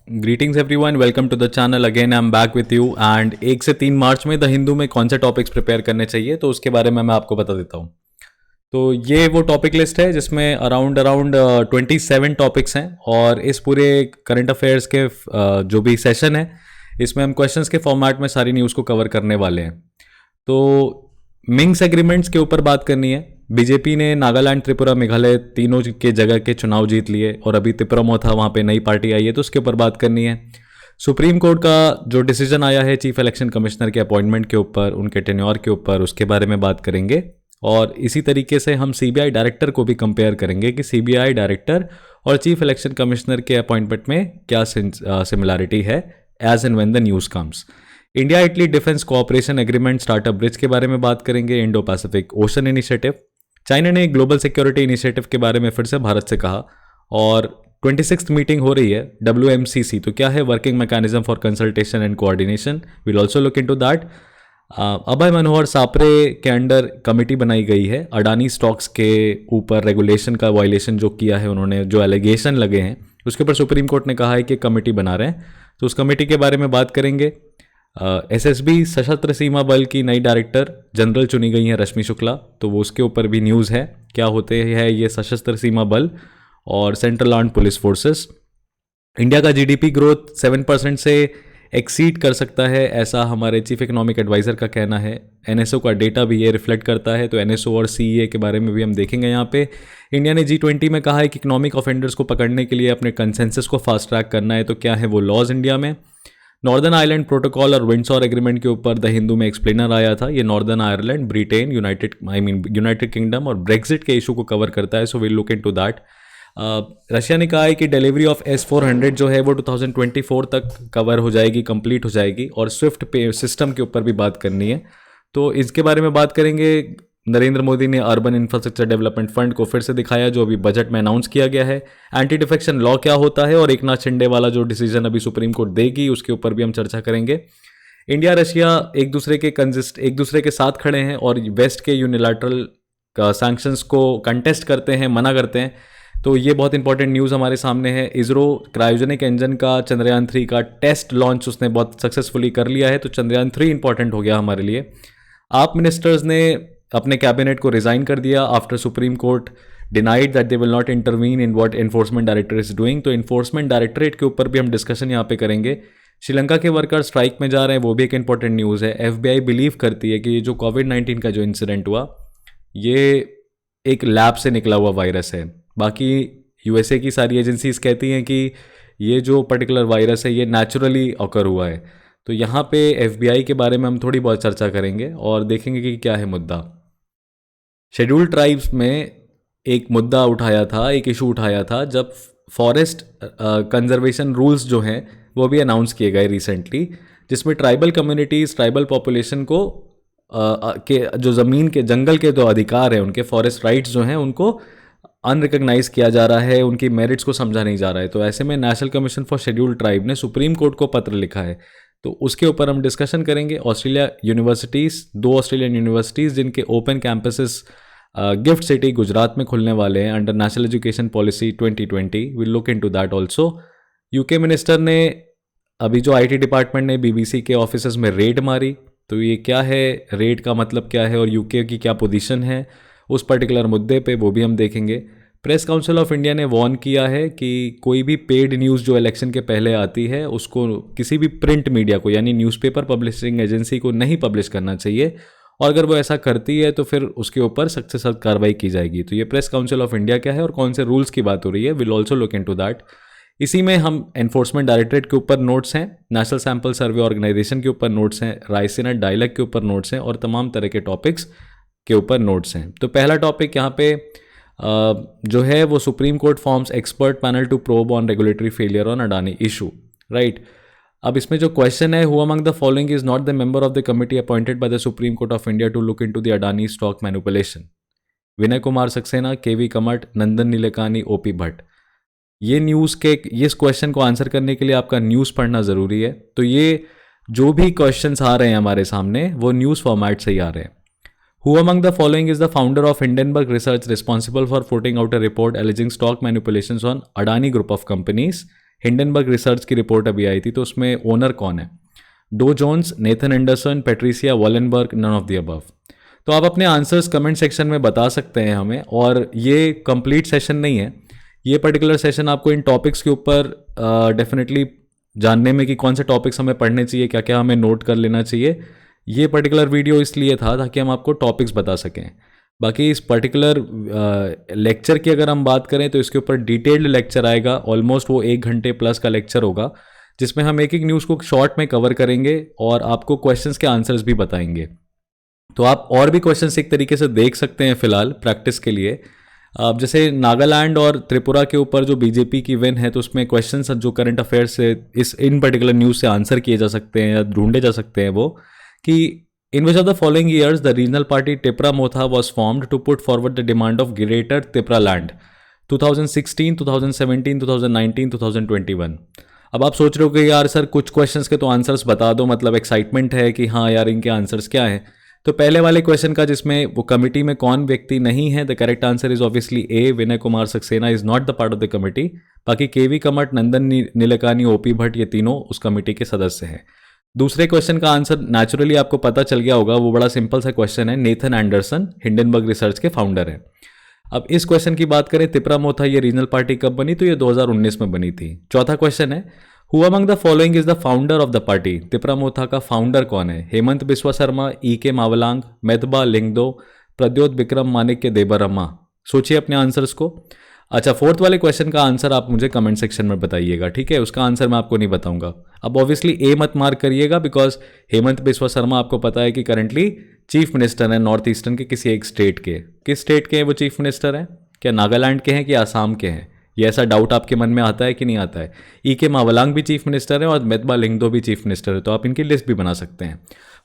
Greetings everyone, welcome to the channel. Again I am back with you and 1 से 3 मार्च में the Hindu में कौन से टॉपिक्स प्रिपेयर करने चाहिए तो उसके बारे में मैं आपको बता देता हूँ। तो ये वो टॉपिक लिस्ट है जिसमें अराउंड 27 टॉपिक्स हैं और इस पूरे करंट अफेयर्स के जो भी सेशन है इसमें हम क्वेश्चंस के फॉर्मेट में सारी न्यूज़ को कवर करने वाले हैं। तो मिंग्स एग्रीमेंट्स के ऊपर बात करनी है। बीजेपी ने नागालैंड, त्रिपुरा, मेघालय तीनों के जगह के चुनाव जीत लिए और अभी त्रिपुरा था, वहाँ पे नई पार्टी आई है तो उसके ऊपर बात करनी है। सुप्रीम कोर्ट का जो डिसीजन आया है चीफ इलेक्शन कमिश्नर के अपॉइंटमेंट के ऊपर, उनके टेन्योर के ऊपर, उसके बारे में बात करेंगे। और इसी तरीके से हम सीबीआई डायरेक्टर को भी कंपेयर करेंगे कि सीबीआई डायरेक्टर और चीफ इलेक्शन कमिश्नर के अपॉइंटमेंट में क्या सिमिलैरिटी है as and when the news comes. India Italy defence cooperation agreement startup bridge के बारे में बात करेंगे। Indo Pacific ocean initiative, China ने ग्लोबल सिक्योरिटी इनिशिएटिव के बारे में फिर से भारत से कहा। और 26th मीटिंग हो रही है WMCC, तो क्या है working mechanism for consultation and coordination, will also look into that. Abhay Manohar Sapre के अंडर कमेटी बनाई गई है अडानी स्टॉक्स के ऊपर रेगुलेशन का वायलेशन जो किया है उन्होंने, जो एलिगेशन लगे हैं उसके ऊपर सुप्रीम कोर्ट ने कहा है कि कमेटी बना रहे हैं, तो उस कमेटी के बारे में बात करेंगे। SSB सशस्त्र सीमा बल की नई डायरेक्टर जनरल चुनी गई हैं रश्मि शुक्ला, तो वो उसके ऊपर भी न्यूज़ है क्या होते हैं ये सशस्त्र सीमा बल और central armed police forces. India का GDP ग्रोथ 7% से एक्सीड कर सकता है, ऐसा हमारे चीफ इकोनॉमिक एडवाइज़र का कहना है। NSO का डेटा भी ये रिफ्लेक्ट करता है, तो NSO और CEA के बारे में भी हम देखेंगे यहाँ पे। इंडिया ने G20 में कहा है कि इकोनॉमिक ऑफेंडर्स को पकड़ने के लिए अपने कंसेंसस को फास्ट ट्रैक करना है, तो क्या है वो लॉज इंडिया में। नॉर्दर्न आयरलैंड प्रोटोकॉल और विंडसॉर एग्रीमेंट के ऊपर द हिंदू में एक्सप्लेनर आया था। ये northern Ireland, Britain, United kingdom और ब्रेक्जिट के इशू को कवर करता है, so will look into that. Russia ने कहा है कि डिलीवरी ऑफ S-400 जो है वो 2024 तक कवर हो जाएगी, कंप्लीट हो जाएगी, और स्विफ्ट पे सिस्टम के ऊपर भी बात करनी है, तो इसके बारे में बात करेंगे। नरेंद्र मोदी ने अर्बन इंफ्रास्ट्रक्चर डेवलपमेंट फंड को फिर से दिखाया जो अभी बजट में अनाउंस किया गया है। एंटी डिफेक्शन लॉ क्या होता है और एक नाथ शिंदे वाला जो डिसीजन अभी सुप्रीम कोर्ट देगी उसके ऊपर भी हम चर्चा करेंगे। इंडिया रशिया एक दूसरे के साथ खड़े हैं और वेस्ट के यूनिलैटरल सैंक्शंस को कंटेस्ट करते हैं, मना करते हैं, तो ये बहुत इंपॉर्टेंट न्यूज़ हमारे सामने है। इसरो क्रायोजेनिक इंजन का चंद्रयान 3 का टेस्ट लॉन्च उसने बहुत सक्सेसफुली कर लिया है, तो चंद्रयान 3 इंपॉर्टेंट हो गया हमारे लिए। आप मिनिस्टर्स ने अपने कैबिनेट को रिजाइन कर दिया after supreme court denied that they will not intervene in what enforcement director is doing, तो एनफोर्समेंट डायरेक्टरेट के ऊपर भी हम डिस्कशन यहाँ पे करेंगे। श्रीलंका के वर्कर स्ट्राइक में जा रहे हैं, वो भी एक इंपॉर्टेंट न्यूज़ है। FBI बिलीव करती है कि ये जो कोविड-19 का जो इंसिडेंट हुआ ये एक लैब से निकला हुआ वायरस है। बाकी USA की सारी एजेंसीज कहती हैं कि ये जो पर्टिकुलर वायरस है ये नेचुरली ऑकर हुआ है। तो यहाँ पे FBI के बारे में हम थोड़ी बहुत चर्चा करेंगे और देखेंगे कि क्या है मुद्दा। शेड्यूल्ड ट्राइब्स में एक मुद्दा उठाया था, एक इशू उठाया था जब फॉरेस्ट कंजर्वेशन रूल्स जो हैं वो भी अनाउंस किए गए रिसेंटली, जिसमें ट्राइबल कम्युनिटीज़, ट्राइबल पॉपुलेशन को के जो ज़मीन के, जंगल के जो अधिकार हैं, उनके फॉरेस्ट राइट्स जो हैं उनको अनरिकग्नाइज किया जा रहा है, उनकी मेरिट्स को समझा नहीं जा रहा है। तो ऐसे में national commission for scheduled tribe ने सुप्रीम कोर्ट को पत्र लिखा है, तो उसके ऊपर हम डिस्कशन करेंगे। ऑस्ट्रेलिया यूनिवर्सिटीज़, 2 ऑस्ट्रेलियन यूनिवर्सिटीज़ जिनके open campuses gift city Gujarat में खुलने वाले हैं under national education policy 2020, will look into that also. UK minister ने अभी जो IT डिपार्टमेंट ने BBC के ऑफिसेज में रेड मारी, तो ये क्या है, रेड का मतलब क्या है और UK की क्या पोजीशन है उस पर्टिकुलर मुद्दे पे, वो भी हम देखेंगे। प्रेस काउंसिल ऑफ इंडिया ने वार्न किया है कि कोई भी पेड न्यूज़ जो इलेक्शन के पहले आती है उसको किसी भी प्रिंट मीडिया को यानी न्यूज़पेपर पब्लिशिंग एजेंसी को नहीं पब्लिश करना चाहिए, और अगर वो ऐसा करती है तो फिर उसके ऊपर सख्त से सख्त कार्रवाई की जाएगी। तो ये प्रेस काउंसिल ऑफ इंडिया क्या है और कौन से रूल्स की बात हो रही है, will also look into that. इसी में हम एनफोर्समेंट डायरेक्टरेट के ऊपर नोट्स हैं, नेशनल सैंपल सर्वे ऑर्गेनाइजेशन के ऊपर नोट्स हैं, रायसीना डायलॉग के ऊपर नोट्स हैं और तमाम तरह के टॉपिक्स के ऊपर नोट्स हैं। तो पहला टॉपिक यहाँ पे जो है वो Supreme Court forms expert panel to probe on regulatory failure on Adani issue, right. अब इसमें जो क्वेश्चन है, who among the following is not the member of the committee appointed by the Supreme Court of India to look into the Adani stock manipulation? Vinay Kumar Saxena, KV Kamath, Nandan Nilekani, OP Bhatt. ये news के इस question को answer करने के लिए आपका न्यूज़ पढ़ना ज़रूरी है। तो ये जो भी क्वेश्चंस आ रहे हैं हमारे सामने वो न्यूज़ फॉर्मेट से ही आ रहे हैं। Who among the following is the founder of Hindenburg Research responsible for putting out a report alleging stock manipulations on Adani Group of Companies? Hindenburg research की रिपोर्ट अभी आई थी, तो उसमें ओनर कौन है? Dow Jones, Nathan Anderson, Patricia Wallenberg, none of the above. तो आप अपने आंसर्स कमेंट सेक्शन में बता सकते हैं हमें, और ये कंप्लीट सेशन नहीं है, ये पर्टिकुलर सेशन आपको इन टॉपिक्स के ऊपर डेफिनेटली जानने में कि कौन से टॉपिक्स हमें पढ़ने चाहिए, क्या क्या हमें नोट कर लेना चाहिए, ये पर्टिकुलर वीडियो इसलिए था ताकि हम आपको टॉपिक्स बता सकें। बाकी इस पर्टिकुलर लेक्चर की अगर हम बात करें तो इसके ऊपर डिटेल्ड लेक्चर आएगा, ऑलमोस्ट वो 1 घंटे प्लस का लेक्चर होगा, जिसमें हम एक एक न्यूज़ को शॉर्ट में कवर करेंगे और आपको क्वेश्चंस के आंसर्स भी बताएंगे। तो आप और भी क्वेश्चंस एक तरीके से देख सकते हैं फिलहाल प्रैक्टिस के लिए। अब जैसे नागालैंड और त्रिपुरा के ऊपर जो बीजेपी की विन है, तो उसमें क्वेश्चंस जो करंट अफेयर्स से इन पर्टिकुलर न्यूज़ से आंसर किए जा सकते हैं या ढूंढे जा सकते हैं, वो कि in which of the following years the regional party Tipra Motha was formed to put forward the demand of greater Tipraland? 2016, 2017, 2019, 2021। अब आप सोच रहे हो कि यार सर कुछ क्वेश्चंस के तो आंसर्स बता दो, मतलब एक्साइटमेंट है कि हाँ यार इनके आंसर्स क्या हैं। तो पहले वाले क्वेश्चन का, जिसमें वो कमिटी में कौन व्यक्ति नहीं है, the correct answer is obviously A, Vinay Kumar Saxena is not the part of the committee. बाकी केवी कमट, नंदन नीलकानी, ओपी भट्ट, ये तीनों उस कमिटी के सदस्य हैं। दूसरे क्वेश्चन का आंसर नेचुरली आपको पता चल गया होगा, वो बड़ा सिंपल सा क्वेश्चन है, नेथन एंडरसन हिंडनबर्ग रिसर्च के फाउंडर हैं। अब इस क्वेश्चन की बात करें, तिपरा मोथा ये रीजनल पार्टी कब बनी? तो ये 2019 में बनी थी। चौथा क्वेश्चन है, who among the following is the founder of the party? Tipra Motha का फाउंडर कौन है? Himanta Biswa Sarma, E K Mawlong, Metbah Lyngdoh, Pradyot Bikram Manikya Debbarma. सोचिए अपने आंसर्स को। अच्छा, फोर्थ वाले क्वेश्चन का आंसर आप मुझे कमेंट सेक्शन में बताइएगा, ठीक है? उसका आंसर मैं आपको नहीं बताऊंगा। अब ऑब्वियसली ए मत मार्क करिएगा, बिकॉज हेमंत बिस्वा शर्मा आपको पता है कि करंटली चीफ मिनिस्टर है नॉर्थ ईस्टर्न के किसी एक स्टेट के। किस स्टेट के हैं वो चीफ मिनिस्टर हैं? क्या नागालैंड के हैं कि आसाम के हैं? ये ऐसा डाउट आपके मन में आता है कि नहीं आता है? ई के मावलांग भी चीफ मिनिस्टर है और मेदबा लिंगदो भी चीफ मिनिस्टर है, तो आप इनकी लिस्ट भी बना सकते हैं।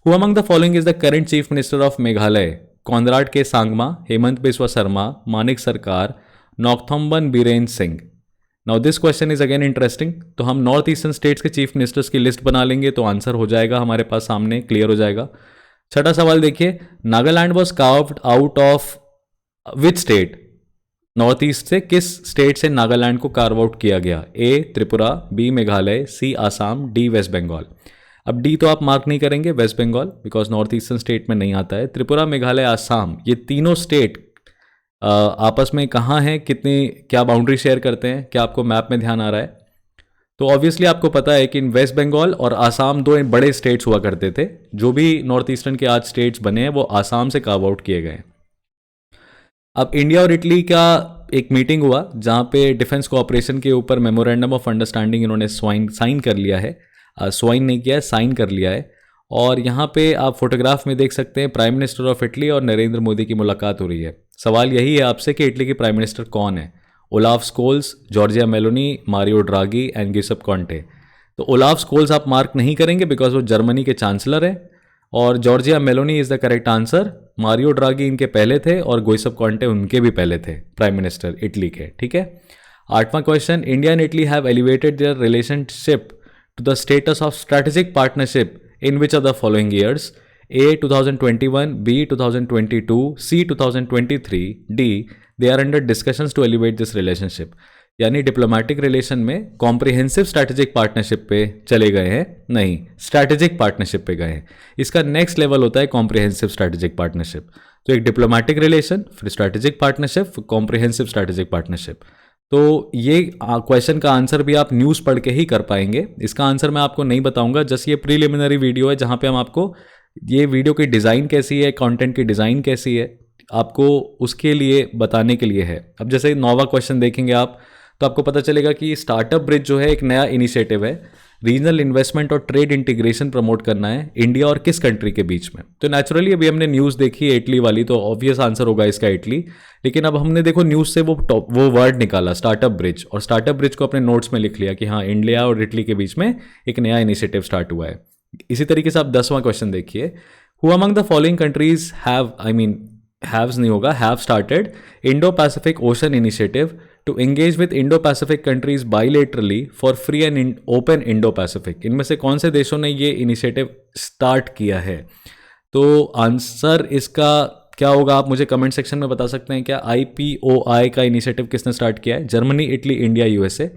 Who among the following is the current chief minister of Meghalaya? Conrad K Sangma, Himanta Biswa Sarma, Manik Sarkar, Nongthombam Biren Singh. Now this question is again interesting. तो हम नॉर्थ ईस्टर्न स्टेट्स के चीफ मिनिस्टर्स की लिस्ट बना लेंगे तो आंसर हो जाएगा हमारे पास सामने, क्लियर हो जाएगा। छठा सवाल देखिए, Nagaland was carved out of which state? North east से किस स्टेट से नागालैंड को कार्व आउट किया गया? A Tripura, B Meghalaya, C Assam, D West Bengal. अब डी तो आप मार्क नहीं करेंगे, West Bengal, because north eastern state में नहीं आता है। त्रिपुरा, मेघालय, आसाम, ये तीनों स्टेट आपस में कहाँ हैं, कितनी क्या बाउंड्री शेयर करते हैं? क्या आपको मैप में ध्यान आ रहा है? तो ऑब्वियसली आपको पता है कि इन वेस्ट बंगाल और आसाम दो बड़े स्टेट्स हुआ करते थे। जो भी नॉर्थ ईस्टर्न के आज स्टेट्स बने हैं वो आसाम से कार्व आउट किए गए। अब इंडिया और इटली का एक मीटिंग हुआ जहाँ पे डिफेंस कोऑपरेशन के ऊपर मेमोरेंडम ऑफ अंडरस्टैंडिंग इन्होंने साइन कर लिया है। स्वाइन नहीं किया है, साइन कर लिया है। और यहाँ पे आप फोटोग्राफ में देख सकते हैं प्राइम मिनिस्टर ऑफ इटली और नरेंद्र मोदी की मुलाकात हो रही है। सवाल यही है आपसे कि इटली के प्राइम मिनिस्टर कौन है? Olaf Scholz, Giorgia Meloni, Mario Draghi and Giuseppe Conte. तो ओलाफ स्कोल्स आप मार्क नहीं करेंगे बिकॉज वो जर्मनी के चांसलर है, और Giorgia Meloni is the correct answer. Mario Draghi इनके पहले थे और गिउसेप कॉन्टे उनके भी पहले थे प्राइम मिनिस्टर इटली के, ठीक है। आठवां question, India and Italy have elevated their relationship to the status of strategic partnership in which of the following years? A 2021, B 2022, C 2023, D they are under discussions to elevate this relationship। यानी diplomatic relation में comprehensive strategic partnership पे चले गए हैं, नहीं strategic partnership पे गए हैं। इसका नेक्स्ट लेवल होता है कॉम्प्रिहेंसिव स्ट्रैटेजिक पार्टनरशिप। तो एक डिप्लोमेटिक रिलेशन, फिर strategic partnership, comprehensive strategic partnership. तो ये क्वेश्चन का आंसर भी आप न्यूज़ पढ़ के ही कर पाएंगे। इसका आंसर मैं आपको नहीं बताऊंगा, जस्ट ये प्रीलिमिनरी वीडियो है जहाँ पे हम आपको ये वीडियो की डिज़ाइन कैसी है, कंटेंट की डिज़ाइन कैसी है, आपको उसके लिए बताने के लिए है। अब जैसे 9वां क्वेश्चन देखेंगे आप तो आपको पता चलेगा कि स्टार्टअप ब्रिज जो है एक नया इनिशिएटिव है, रीजनल इन्वेस्टमेंट और ट्रेड इंटीग्रेशन प्रमोट करना है इंडिया और किस कंट्री के बीच में। तो नेचुरली अभी हमने न्यूज़ देखी है इटली वाली, तो ऑब्वियस आंसर होगा इसका इटली। लेकिन अब हमने देखो न्यूज़ से वो वर्ड निकाला स्टार्टअप ब्रिज, और स्टार्टअप ब्रिज को अपने नोट्स में लिख लिया कि हाँ इंडिया और इटली के बीच में एक नया इनिशिएटिव स्टार्ट हुआ है। इसी तरीके से आप 10वां क्वेश्चन देखिए, who among the following countries haves नहीं होगा, have started Indo Pacific ocean initiative to engage with Indo Pacific countries bilaterally for free and open Indo Pacific. इनमें से कौन से देशों ने ये इनिशिएटिव स्टार्ट किया है? तो आंसर इसका क्या होगा आप मुझे कमेंट सेक्शन में बता सकते हैं क्या IPOI का इनिशिएटिव किसने स्टार्ट किया है? Germany, Italy, India, USA।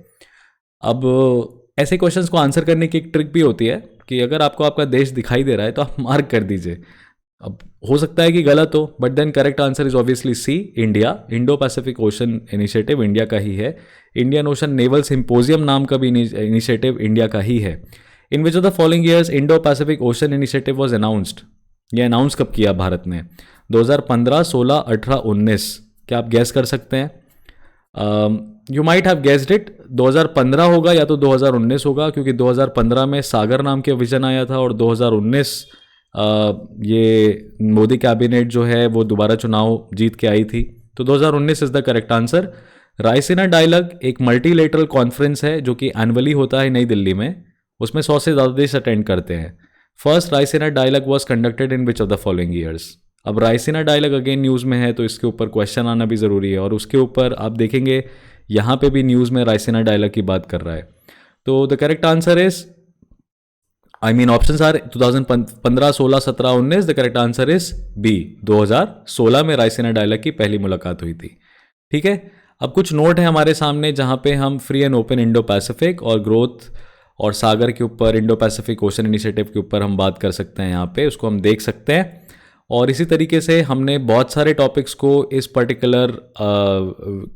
अब ऐसे क्वेश्चंस को आंसर करने की एक ट्रिक भी होती है कि अगर आपको आपका देश दिखाई दे रहा है तो आप मार्क कर दीजिए। अब हो सकता है कि गलत हो, but then correct answer is obviously C, India. Indo Pacific ocean initiative India का ही है। इंडियन ओशन नेवल सिंपोजियम नाम का भी इनिशिएटिव इंडिया का ही है। In which of the following years Indo Pacific ocean initiative was announced? ये अनाउंस कब किया भारत ने? 2015, 16, 18, 19। क्या आप गैस कर सकते हैं? You might have guessed it. 2015 होगा या तो 2019 होगा, क्योंकि 2015 में सागर नाम के विजन आया था और 2019 ये मोदी कैबिनेट जो है वो दोबारा चुनाव जीत के आई थी। तो 2019 is the correct answer. Raisina dialogue एक मल्टीलेटरल कॉन्फ्रेंस है जो कि एनुअली होता है नई दिल्ली में। उसमें 100 से ज़्यादा देश अटेंड करते हैं। First Raisina dialogue was conducted in which of the following years? अब रायसीना डायलॉग अगेन न्यूज़ में है तो इसके ऊपर क्वेश्चन आना भी ज़रूरी है, और उसके ऊपर आप देखेंगे यहाँ पे भी न्यूज़ में रायसीना डायलॉग की बात कर रहा है। तो the correct answer is, I mean options are 2015, 16, 17, 19। The correct answer is B, 2016 में रायसीना डायलॉग की पहली मुलाकात हुई थी। ठीक है, अब कुछ नोट है हमारे सामने जहाँ पे हम free and open Indo Pacific और ग्रोथ और सागर के ऊपर, इंडो पैसिफिक ओशन इनिशिएटिव के ऊपर हम बात कर सकते हैं। यहाँ पे उसको हम देख सकते हैं। और इसी तरीके से हमने बहुत सारे टॉपिक्स को इस पर्टिकुलर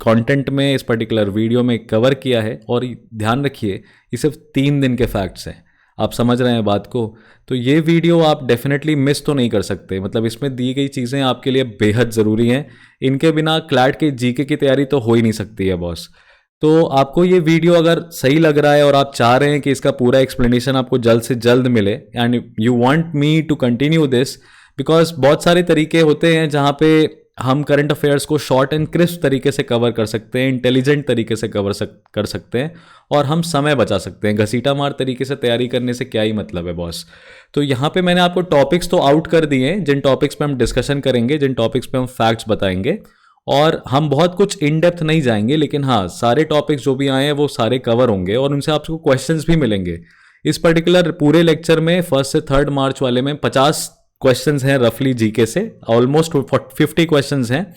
कंटेंट में, इस पर्टिकुलर वीडियो में कवर किया है। और ध्यान रखिए ये सिर्फ 3 दिन के फैक्ट्स हैं, आप समझ रहे हैं बात को। तो ये वीडियो आप डेफिनेटली मिस तो नहीं कर सकते, मतलब इसमें दी गई चीज़ें आपके लिए बेहद ज़रूरी हैं। इनके बिना क्लैट के जीके की तैयारी तो हो ही नहीं सकती है बॉस। तो आपको ये वीडियो अगर सही लग रहा है और आप चाह रहे हैं कि इसका पूरा एक्सप्लेनेशन आपको जल्द से जल्द मिले, and you want me to continue this, because बहुत सारे तरीके होते हैं जहाँ पे हम करंट अफेयर्स को शॉर्ट एंड क्रिस्प तरीके से कवर कर सकते हैं, इंटेलिजेंट तरीके से कर सकते हैं, और हम समय बचा सकते हैं। घसीटा मार तरीके से तैयारी करने से क्या ही मतलब है बॉस। तो यहाँ पे मैंने आपको टॉपिक्स तो आउट कर दिए हैं, जिन टॉपिक्स पे हम डिस्कशन करेंगे, जिन टॉपिक्स पे हम फैक्ट्स बताएंगे, और हम बहुत कुछ इन डेप्थ नहीं जाएंगे, लेकिन हाँ सारे टॉपिक्स जो भी आए हैं वो सारे कवर होंगे और उनसे आपको क्वेश्चंस भी मिलेंगे। इस पर्टिकुलर पूरे लेक्चर में 1 से 3 मार्च वाले में 50 क्वेश्चंस हैं रफली जीके से, ऑलमोस्ट 50 क्वेश्चंस हैं,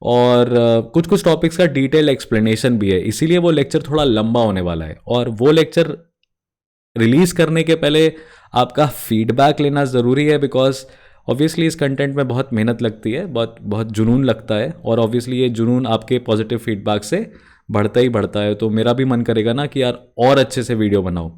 और कुछ कुछ टॉपिक्स का डिटेल एक्सप्लेनेशन भी है। इसीलिए वो लेक्चर थोड़ा लंबा होने वाला है, और वो लेक्चर रिलीज करने के पहले आपका फीडबैक लेना ज़रूरी है, बिकॉज ऑब्वियसली इस कंटेंट में बहुत मेहनत लगती है, बहुत जुनून लगता है, और ऑब्वियसली ये जुनून आपके पॉजिटिव फीडबैक से बढ़ता ही बढ़ता है। तो मेरा भी मन करेगा ना कि यार और अच्छे से वीडियो बनाऊं।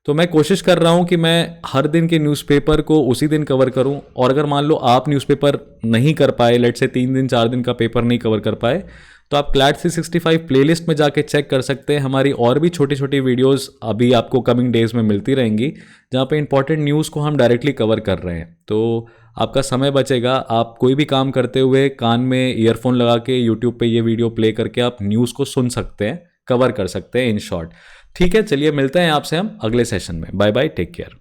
तो मैं कोशिश कर रहा हूं कि मैं हर दिन के न्यूज़पेपर को उसी दिन कवर करूं, और अगर मान लो आप न्यूज़पेपर नहीं कर पाए, लेट से 3 दिन 4 दिन का पेपर नहीं कवर कर पाए, तो आप क्लैट 365 प्लेलिस्ट में जाके चेक कर सकते हैं। हमारी और भी छोटी छोटी वीडियोस अभी आपको कमिंग डेज में मिलती रहेंगी, जहाँ पे इंपॉर्टेंट न्यूज़ को हम डायरेक्टली कवर कर रहे हैं। तो आपका समय बचेगा, आप कोई भी काम करते हुए कान में ईयरफोन लगा के यूट्यूब पे ये वीडियो प्ले करके आप न्यूज़ को सुन सकते हैं, कवर कर सकते हैं इन शॉर्ट। ठीक है, चलिए मिलते हैं आपसे हम अगले सेशन में। Bye bye, take care.